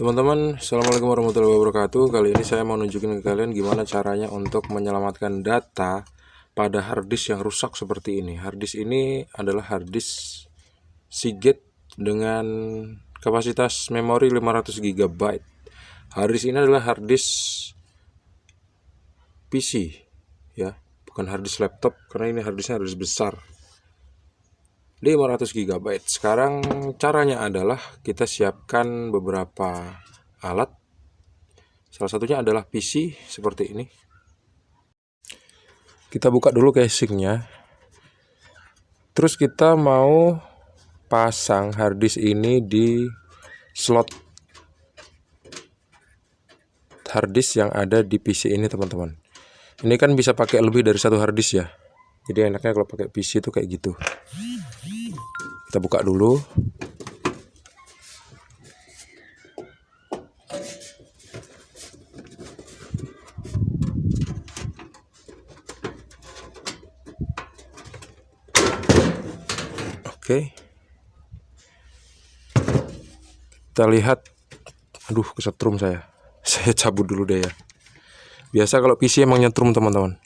Teman-teman, assalamualaikum warahmatullahi wabarakatuh. Kali ini saya mau nunjukin ke kalian gimana caranya untuk menyelamatkan data pada harddisk yang rusak seperti ini. Harddisk ini adalah harddisk Seagate dengan kapasitas memori 500 GB. Harddisk ini adalah harddisk PC, ya, bukan harddisk laptop karena ini harddisknya harddisk besar. 500 GB. Sekarang caranya adalah kita siapkan beberapa alat. Salah satunya adalah PC seperti ini. Kita buka dulu casingnya. Terus kita mau pasang harddisk ini di slot harddisk yang ada di PC ini, teman-teman. Ini kan bisa pakai lebih dari satu harddisk ya. Jadi enaknya kalau pakai PC itu kayak gitu. Kita buka dulu. Oke. Kita lihat. Aduh, kesetrum saya. Saya cabut dulu deh ya. Biasa kalau PC emang nyetrum, teman-teman.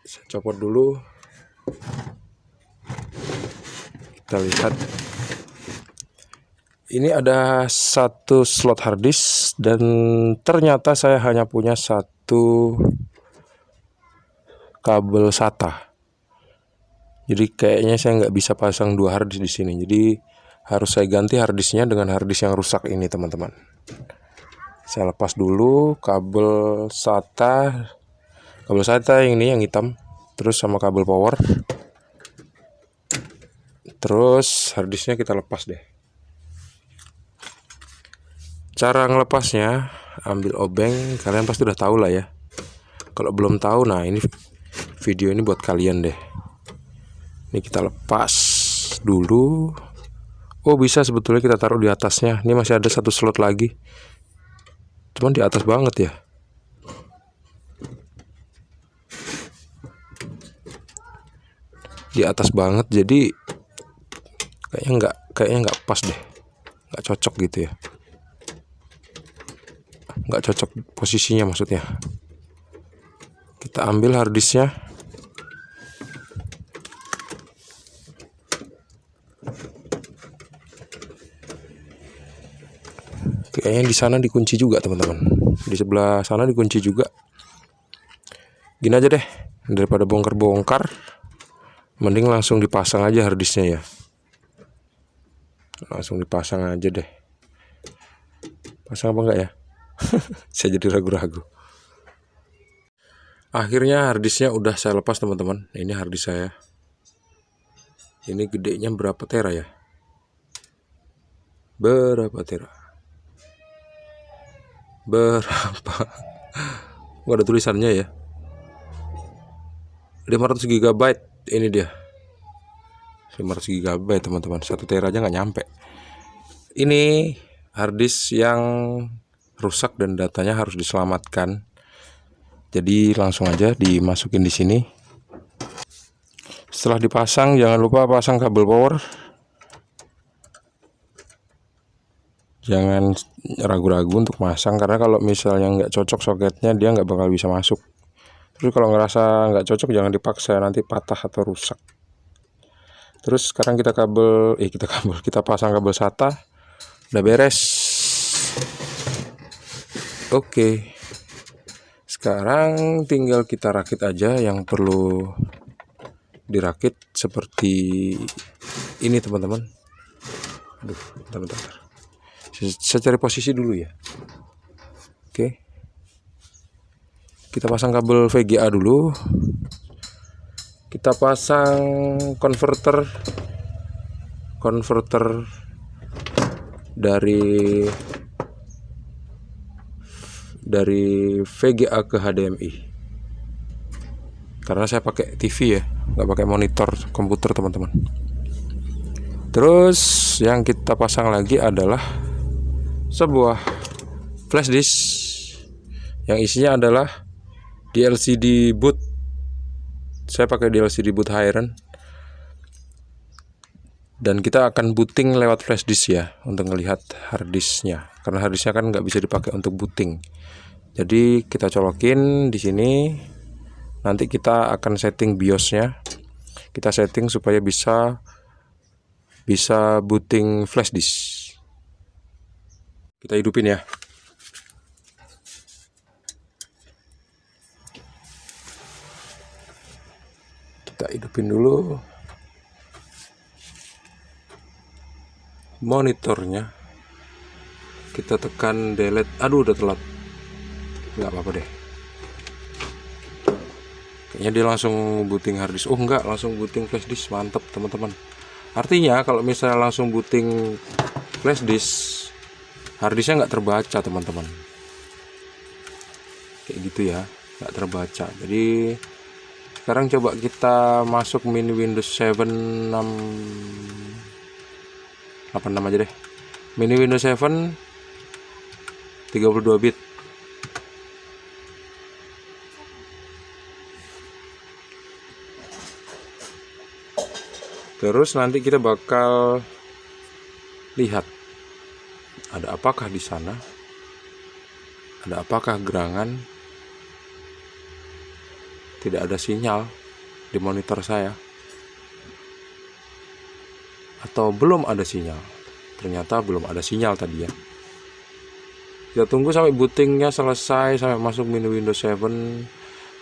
Saya copot dulu. Kita lihat. Ini ada satu slot harddisk dan ternyata saya hanya punya satu kabel SATA. Jadi kayaknya saya nggak bisa pasang dua harddisk di sini. Jadi harus saya ganti harddisknya dengan harddisk yang rusak ini, teman-teman. Saya lepas dulu kabel SATA. Kabel SATA yang ini yang hitam. Terus sama kabel power. Terus harddisknya kita lepas deh. Cara ngelepasnya, ambil obeng, kalian pasti udah tahu lah ya. Kalau belum tahu, nah ini video ini buat kalian deh. Ini kita lepas dulu. Oh, bisa sebetulnya kita taruh di atasnya. Ini masih ada satu slot lagi. Cuman di atas banget ya. Di atas banget, jadi kayaknya nggak pas deh, nggak cocok gitu ya, nggak cocok posisinya maksudnya. Kita ambil harddisknya. Kayaknya di sana dikunci juga, teman-teman. Di sebelah sana dikunci juga. Gini aja deh, daripada bongkar-bongkar, mending langsung dipasang aja harddisknya ya. Langsung dipasang aja deh. Pasang apa enggak ya? Saya jadi ragu-ragu. Akhirnya harddisknya udah saya lepas, teman-teman. Ini harddisk saya. Ini gedenya berapa tera ya? Berapa tera? Berapa? Nggak ada tulisannya ya. 500 GB ini dia. 500 GB, teman-teman. 1 tera aja nggak nyampe. Ini harddisk yang rusak dan datanya harus diselamatkan. Jadi langsung aja dimasukin di sini. Setelah dipasang, jangan lupa pasang kabel power. Jangan ragu-ragu untuk masang, karena kalau misalnya nggak cocok soketnya, dia nggak bakal bisa masuk. Terus kalau ngerasa nggak cocok, jangan dipaksa, nanti patah atau rusak. Terus sekarang kita pasang kabel SATA. Udah beres. Oke. Sekarang tinggal kita rakit aja yang perlu dirakit seperti ini, teman-teman. Aduh, bentar. Saya cari posisi dulu ya. Oke. Kita pasang kabel VGA dulu. Kita pasang konverter dari VGA ke HDMI. Karena saya pakai TV ya, nggak pakai monitor komputer, teman-teman. Terus yang kita pasang lagi adalah sebuah flash disk yang isinya adalah DLCD boot. Saya pakai DLCD boot Hiren. Dan kita akan booting lewat flash disk ya, untuk melihat harddisknya, karena harddisknya kan nggak bisa dipakai untuk booting. Jadi kita colokin di sini. Nanti kita akan setting BIOSnya. Kita setting supaya bisa booting flash disk. Kita hidupin ya. Kita hidupin dulu monitornya. Kita tekan delete. Aduh, udah telat. Nggak apa-apa deh. Kayaknya dia langsung booting harddisk. Oh enggak, langsung booting flash disk. Mantap teman-teman. Artinya kalau misalnya langsung booting flash disk, harddisknya nggak terbaca teman-teman. Kayak gitu ya, nggak terbaca. Jadi sekarang coba kita masuk mini Windows 7 86 aja deh. Mini Windows 7 32 bit. Terus nanti kita bakal lihat ada apakah di sana, ada apakah gerangan. Tidak ada sinyal di monitor saya, atau belum ada sinyal. Ternyata belum ada sinyal tadi ya. Kita tunggu sampai bootingnya selesai, sampai masuk mini Windows 7.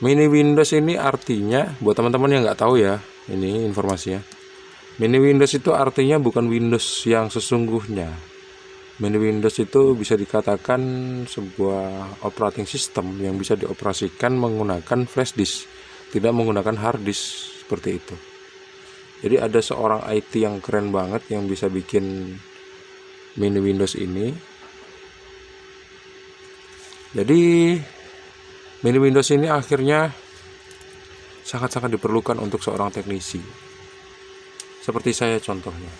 Mini Windows ini artinya, buat teman-teman yang nggak tahu ya, ini informasinya. Mini Windows itu artinya bukan Windows yang sesungguhnya. Mini Windows itu bisa dikatakan sebuah operating system yang bisa dioperasikan menggunakan flash disk, tidak menggunakan hard disk, seperti itu. Jadi ada seorang IT yang keren banget yang bisa bikin mini Windows ini. Jadi mini Windows ini akhirnya sangat-sangat diperlukan untuk seorang teknisi. Seperti saya contohnya.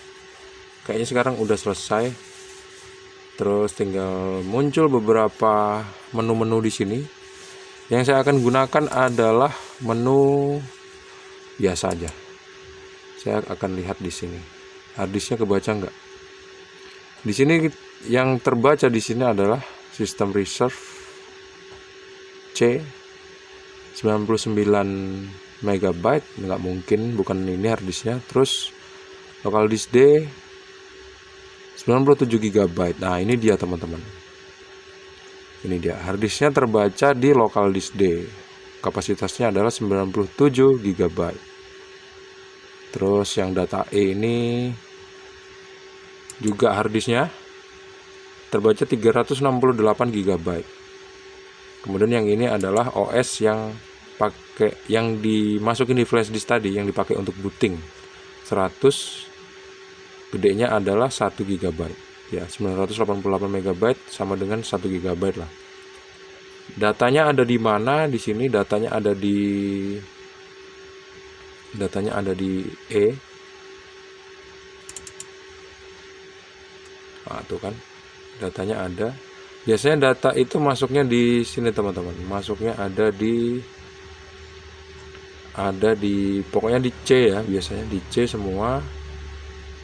Kayaknya sekarang udah selesai. Terus tinggal muncul beberapa menu-menu di sini. Yang saya akan gunakan adalah menu biasa aja. Saya akan lihat di sini. Harddisknya kebaca nggak? Di sini yang terbaca di sini adalah System Reserve C 99 MB, nggak mungkin, bukan ini harddisknya. Terus local disk D 97 GB. Nah ini dia teman-teman, ini dia harddisknya terbaca di local disk D, kapasitasnya adalah 97 GB. Terus yang data E ini juga harddisknya terbaca 368 GB. Kemudian yang ini adalah OS yang dimasukin di flash disk tadi, yang dipakai untuk booting. 100 gedenya adalah 1 GB ya, 988 MB sama dengan 1 GB lah. Datanya ada di mana? Di sini datanya ada di E. Nah, tuh kan datanya ada. Biasanya data itu masuknya di sini teman-teman, masuknya ada di pokoknya di C ya, biasanya di C semua.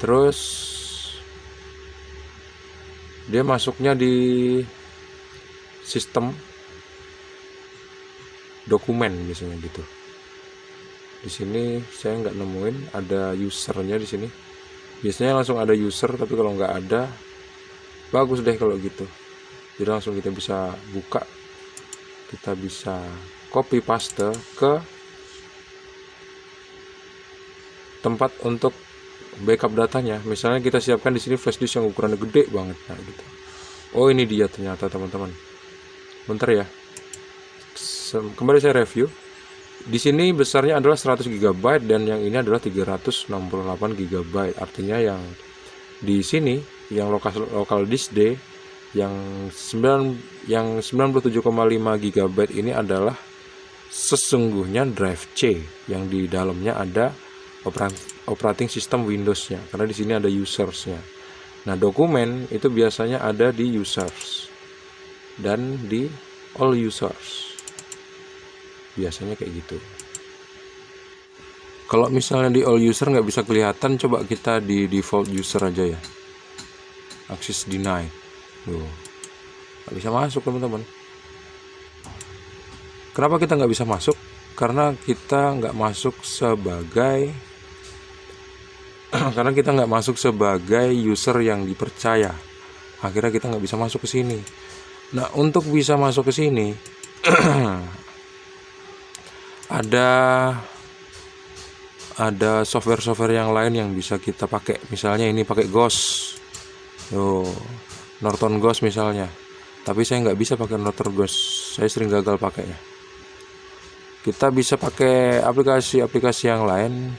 Terus dia masuknya di sistem dokumen biasanya gitu. Di sini saya nggak nemuin ada usernya di sini. Biasanya langsung ada user, tapi kalau nggak ada, bagus deh kalau gitu. Jadi langsung kita bisa buka, kita bisa copy paste ke tempat untuk backup datanya. Misalnya kita siapkan di sini flash disk yang ukurannya gede banget, nah gitu. Oh ini dia ternyata teman-teman. Bentar ya. Kembali saya review. Di sini besarnya adalah 100 GB dan yang ini adalah 368 GB. Artinya yang di sini yang lokal disk D yang 97,5 GB ini adalah sesungguhnya drive C yang di dalamnya ada operating system Windows-nya, karena di sini ada users-nya. Nah, dokumen itu biasanya ada di users dan di all users. Biasanya kayak gitu. Kalau misalnya di all user nggak bisa kelihatan, coba kita di default user aja ya. Access deny. Tuh, nggak bisa masuk teman-teman. Kenapa kita nggak bisa masuk? Karena kita nggak masuk sebagai karena kita nggak masuk sebagai user yang dipercaya. Akhirnya kita nggak bisa masuk ke sini. Nah, untuk bisa masuk ke sini ada software-software yang lain yang bisa kita pakai. Misalnya ini pakai Ghost. Norton Ghost misalnya. Tapi saya nggak bisa pakai Norton Ghost. Saya sering gagal pakainya. Kita bisa pakai aplikasi-aplikasi yang lain.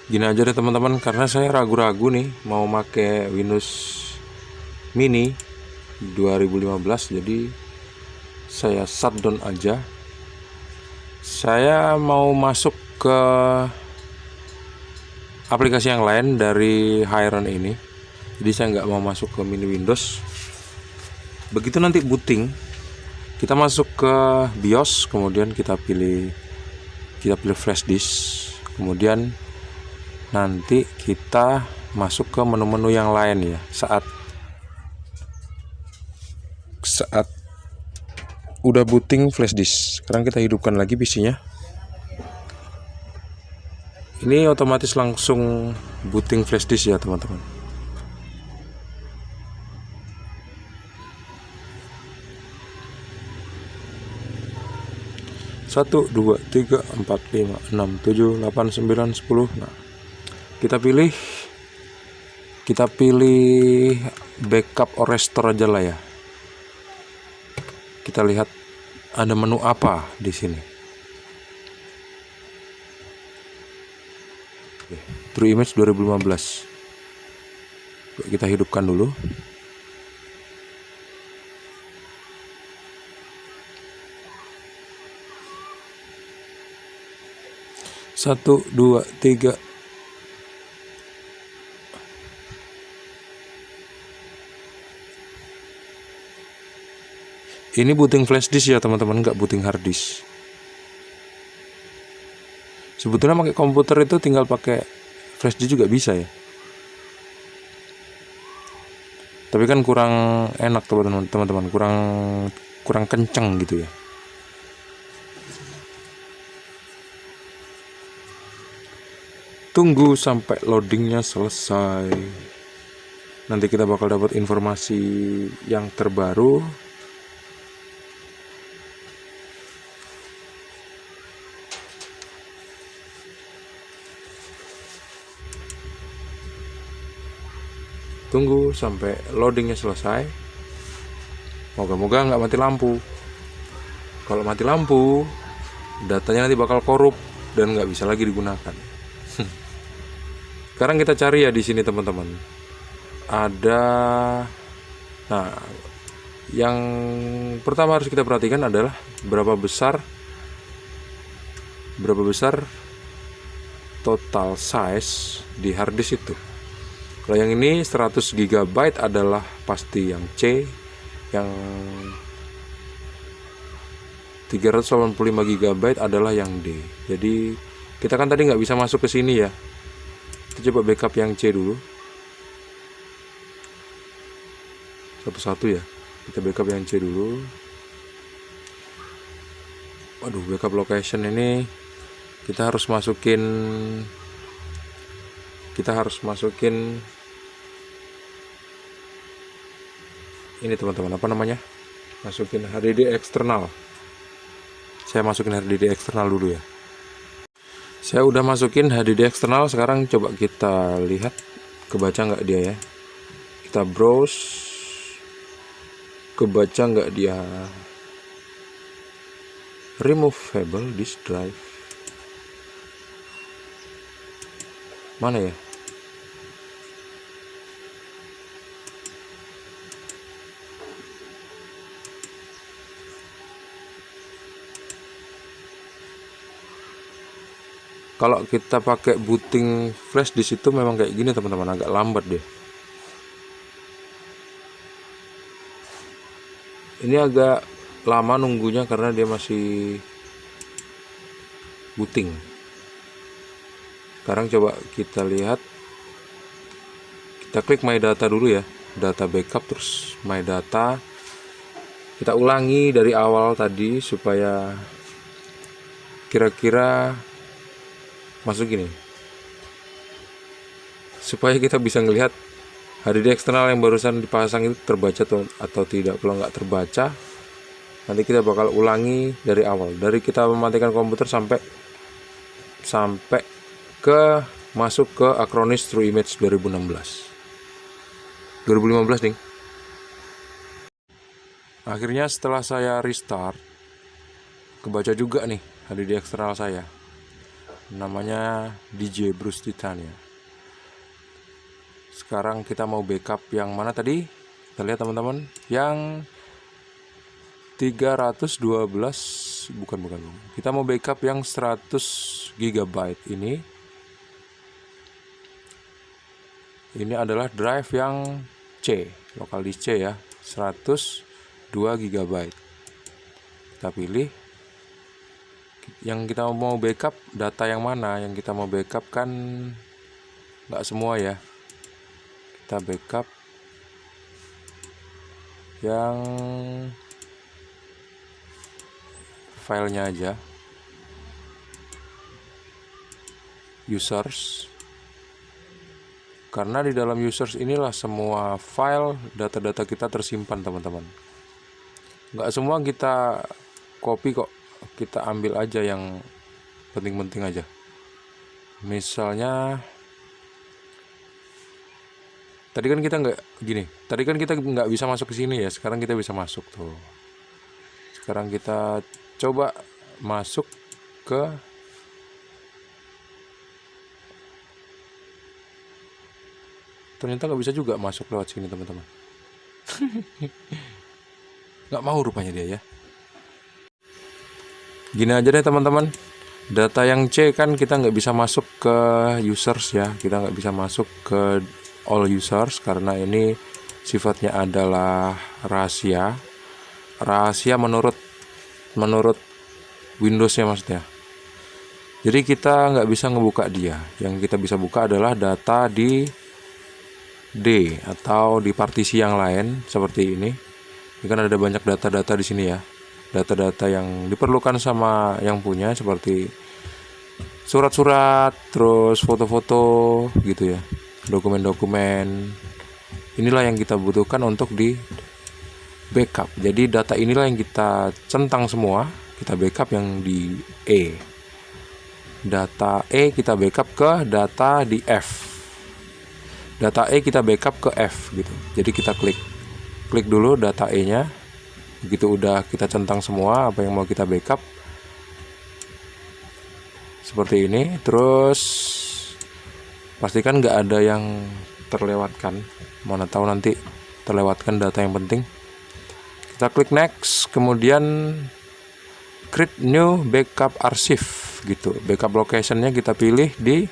Gini aja deh teman-teman, karena saya ragu-ragu nih mau pakai Windows Mini 2015, jadi saya shutdown aja. Saya mau masuk ke aplikasi yang lain dari Hyron ini, jadi saya nggak mau masuk ke mini Windows. Begitu nanti booting, kita masuk ke BIOS, kemudian kita pilih flash disk, kemudian nanti kita masuk ke menu-menu yang lain ya. Saat udah booting flash disk, sekarang kita hidupkan lagi PC-nya. Ini otomatis langsung booting flash disk ya teman-teman. Satu, dua, tiga, empat, lima, enam, tujuh, 8, 9, 10. Nah, kita pilih backup or restore aja lah ya. Kita lihat ada menu apa di sini. True Image 2015. Kita hidupkan dulu. Satu, dua, tiga. Ini booting flash disk ya teman-teman, nggak booting hard disk. Sebetulnya pakai komputer itu tinggal pakai flash disk juga bisa ya. Tapi kan kurang enak teman-teman, kurang kenceng gitu ya. Tunggu sampai loadingnya selesai. Nanti kita bakal dapat informasi yang terbaru. Tunggu sampai loadingnya selesai. Moga-moga nggak mati lampu. Kalau mati lampu, datanya nanti bakal korup dan nggak bisa lagi digunakan. Sekarang kita cari ya di sini teman-teman. Nah, yang pertama harus kita perhatikan adalah berapa besar total size di hard disk itu. Kalau yang ini 100 GB adalah pasti yang C, yang 385 GB adalah yang D. Jadi kita kan tadi nggak bisa masuk ke sini ya. Kita coba backup yang C dulu. Satu-satu ya. Kita backup yang C dulu. Waduh, backup location ini kita harus masukin ini teman-teman, apa namanya? Masukin HDD eksternal. Saya masukin HDD eksternal dulu ya. Saya udah masukin HDD eksternal. Sekarang coba kita lihat kebaca nggak dia ya. Kita browse, kebaca nggak dia. Removable disk drive. Mana ya? Kalau kita pakai booting flash disk itu memang kayak gini teman-teman, agak lambat deh. Ini agak lama nunggunya karena dia masih booting. Sekarang coba kita lihat, kita klik my data dulu ya, data backup, terus my data. Kita ulangi dari awal tadi supaya kira-kira masuk gini, supaya kita bisa ngelihat HDD eksternal yang barusan dipasang itu terbaca atau tidak. Kalau nggak terbaca, nanti kita bakal ulangi dari awal, dari kita mematikan komputer sampai ke masuk ke Acronis TrueImage 2015 nih. Akhirnya setelah saya restart, kebaca juga nih HDD eksternal saya, namanya DJ Bruce Titania. Sekarang kita mau backup yang mana tadi? Kita lihat teman-teman, yang 312, bukan. Kita mau backup yang 100 GB ini. Ini adalah drive yang C, lokal disk C ya, 102 GB. Kita pilih yang kita mau backup, data yang mana yang kita mau backup, kan nggak semua ya. Kita backup yang filenya aja, users, karena di dalam users inilah semua file data-data kita tersimpan teman-teman. Nggak semua kita copy kok, kita ambil aja yang penting-penting aja. Misalnya tadi kan kita nggak bisa masuk ke sini ya, sekarang kita bisa masuk tuh. Sekarang kita coba masuk ke ternyata nggak bisa juga masuk lewat sini teman-teman. Nggak mau rupanya dia ya. Gini aja deh teman-teman, data yang C kan kita nggak bisa masuk ke users ya, kita nggak bisa masuk ke all users karena ini sifatnya adalah rahasia menurut Windows ya maksudnya. Jadi kita nggak bisa ngebuka dia. Yang kita bisa buka adalah data di D atau di partisi yang lain seperti ini. Ini kan ada banyak data-data di sini ya. Data-data yang diperlukan sama yang punya, seperti surat-surat, terus foto-foto gitu ya, dokumen-dokumen. Inilah yang kita butuhkan untuk di backup. Jadi data inilah yang kita centang semua, kita backup yang di E. Data E kita backup ke data di F. Data E kita backup ke F gitu. Jadi kita klik dulu data E-nya. Begitu udah kita centang semua apa yang mau kita backup, seperti ini. Terus pastikan nggak ada yang terlewatkan, mana tahu nanti terlewatkan data yang penting. Kita klik next, kemudian create new backup archive gitu. Backup location-nya kita pilih di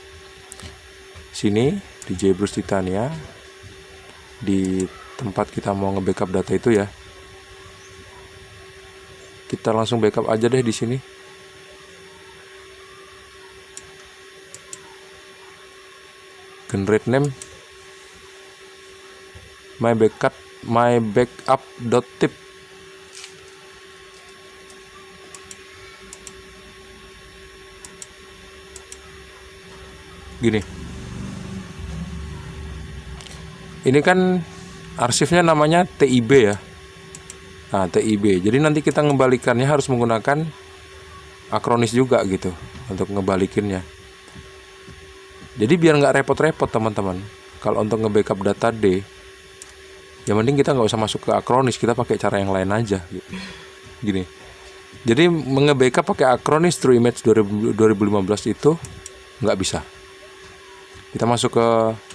sini, di DJ Bruce Titania, di tempat kita mau nge-backup data itu ya. Kita langsung backup aja deh di sini. Generate name my backup.tip. Gini. Ini kan arsipnya namanya TIB ya. Nah, TIB. Jadi nanti kita ngembalikannya harus menggunakan Acronis juga gitu untuk ngebalikinnya. Jadi biar nggak repot-repot teman-teman, kalau untuk nge-backup data D, yang penting kita nggak usah masuk ke Acronis, kita pakai cara yang lain aja gitu. Gini. Jadi nge-backup pakai Acronis TrueImage 2015 itu nggak bisa. Kita masuk ke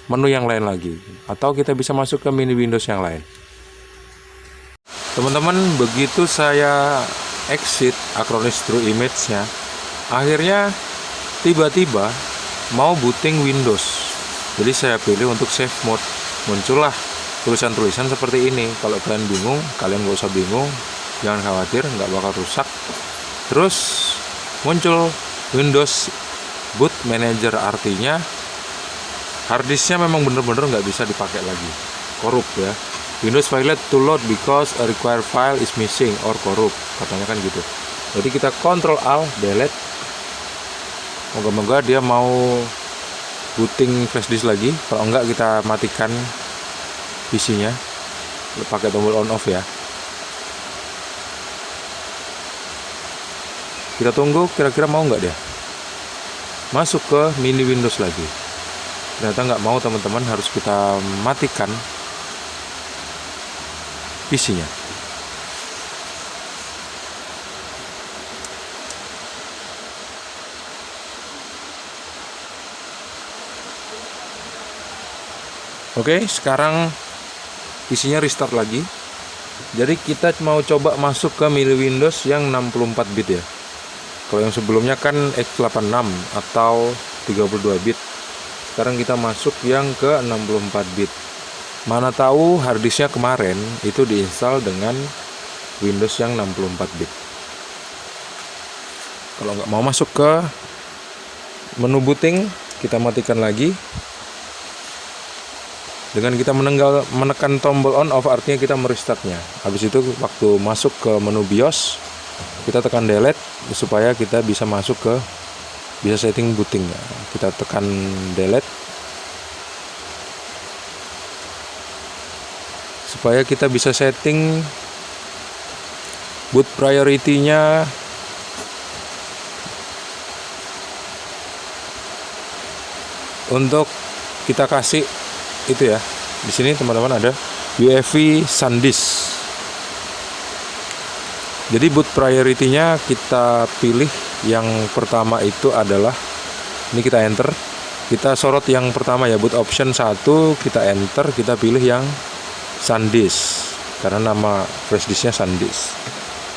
menu yang lain lagi, atau kita bisa masuk ke mini Windows yang lain. Teman-teman, begitu saya exit Acronis TrueImage-nya, akhirnya tiba-tiba mau booting Windows. Jadi saya pilih untuk save mode. Muncullah tulisan-tulisan seperti ini. Kalau kalian bingung, kalian nggak usah bingung, jangan khawatir, nggak bakal rusak. Terus muncul Windows boot manager, artinya harddisknya memang bener-bener nggak bisa dipakai lagi, korup ya. Windows failed to load because a required file is missing or corrupt, katanya kan gitu. Jadi kita Ctrl Alt delete. Moga-moga dia mau booting flash disk lagi. Kalau enggak kita matikan PC-nya, pakai tombol on off ya. Kita tunggu kira-kira mau nggak dia masuk ke mini Windows lagi. Ternyata nggak mau teman-teman, harus kita matikan PC-nya. Oke, sekarang PC-nya restart lagi. Jadi kita mau coba masuk ke mini Windows yang 64 bit ya. Kalau yang sebelumnya kan x86 atau 32 bit. Sekarang kita masuk yang ke 64 bit. Mana tahu harddisknya kemarin itu diinstal dengan Windows yang 64 bit. Kalau nggak mau masuk ke menu booting, kita matikan lagi. Dengan kita menekan tombol on off, artinya kita merestartnya. Habis itu waktu masuk ke menu BIOS, kita tekan delete supaya kita bisa masuk ke setting booting. Kita tekan delete supaya kita bisa setting boot priority-nya untuk kita kasih itu ya. Di sini teman-teman ada UEFI SanDisk. Jadi boot priority-nya kita pilih yang pertama itu adalah, ini kita enter, kita sorot yang pertama ya, boot option 1, kita enter, kita pilih yang SanDisk karena nama flash disknya SanDisk.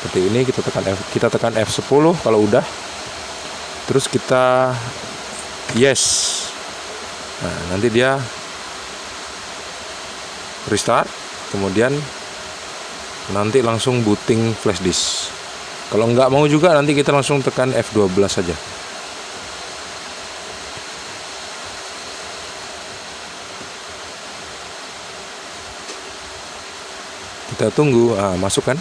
Seperti ini, kita tekan F10 kalau udah, terus kita yes. Nah, nanti dia restart, kemudian nanti langsung booting flash disk. Kalau nggak mau juga, nanti kita langsung tekan F12 saja. Kita tunggu. Masuk kan?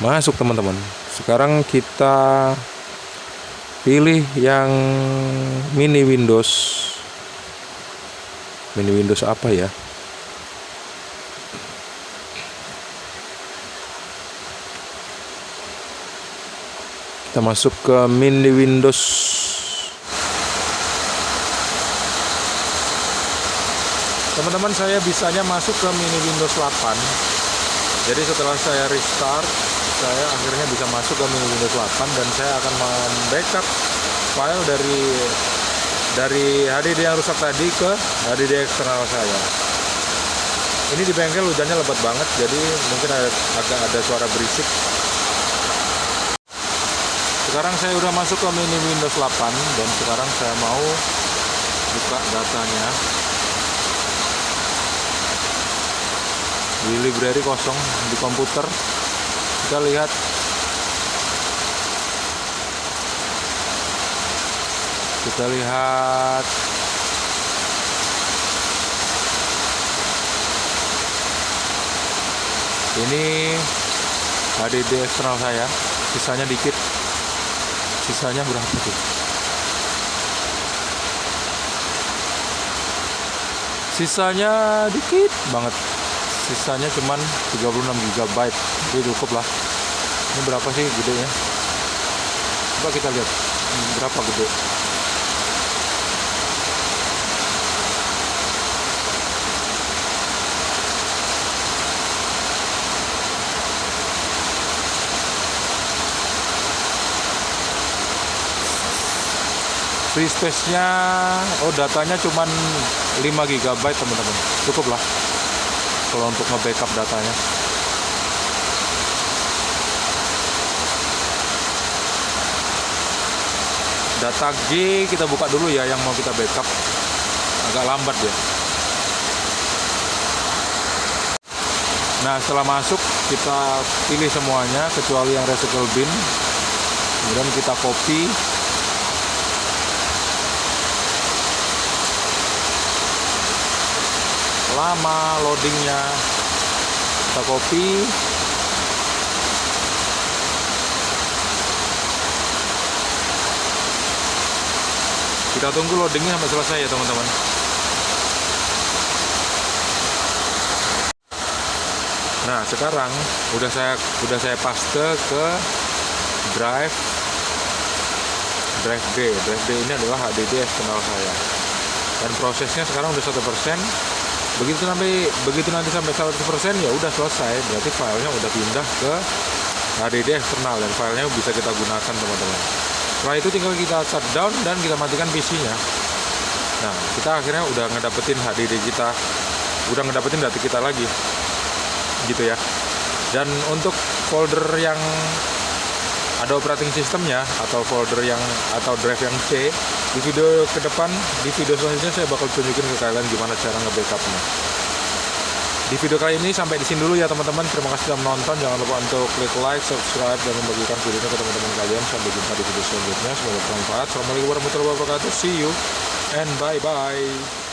Masuk teman-teman. Sekarang kita pilih yang mini Windows. Mini Windows apa ya? Kita masuk ke mini Windows. Teman-teman, saya bisanya masuk ke mini Windows 8. Jadi setelah saya restart, saya akhirnya bisa masuk ke mini Windows 8 dan saya akan membackup file dari HDD yang rusak tadi ke HDD eksternal saya. Ini di bengkel hujannya lebat banget, jadi mungkin agak ada suara berisik. Sekarang saya udah masuk ke mini Windows 8 dan sekarang saya mau buka datanya. Di library kosong di komputer, kita lihat ini HDD eksternal saya, sisanya dikit. Sisanya berapa tuh? Sisanya dikit banget. Sisanya cuman 36 GB. Jadi cukup lah. Ini berapa sih gedenya? Coba kita lihat berapa gede. Free space-nya, datanya cuman 5 GB teman-teman. Cukup lah kalau untuk nge-backup datanya. Data G kita buka dulu ya, yang mau kita backup. Agak lambat ya. Nah, setelah masuk kita pilih semuanya kecuali yang recycle bin. Kemudian kita copy. lama loadingnya. Kita copy. Kita tunggu loadingnya sampai selesai ya teman-teman. Nah sekarang udah saya paste ke drive D. Drive D ini adalah HDD eksternal saya. Dan prosesnya sekarang udah 1%. Begitu nanti sampai 100% ya udah selesai. Berarti filenya udah pindah ke HDD eksternal dan filenya bisa kita gunakan teman-teman. Setelah itu tinggal kita shutdown dan kita matikan PC-nya. Nah kita akhirnya udah ngedapetin HDD kita, udah ngedapetin data kita lagi, gitu ya. Dan untuk folder yang ada operating sistemnya atau folder atau drive yang C, di video ke depan, di video selanjutnya saya bakal tunjukin ke kalian gimana cara nge-backupnya. Di video kali ini sampai di sini dulu ya teman-teman. Terima kasih sudah menonton. Jangan lupa untuk klik like, subscribe, dan membagikan video ini ke teman-teman kalian. Sampai jumpa di video selanjutnya. Semoga bermanfaat. Assalamualaikum warahmatullahi wabarakatuh. See you and bye-bye.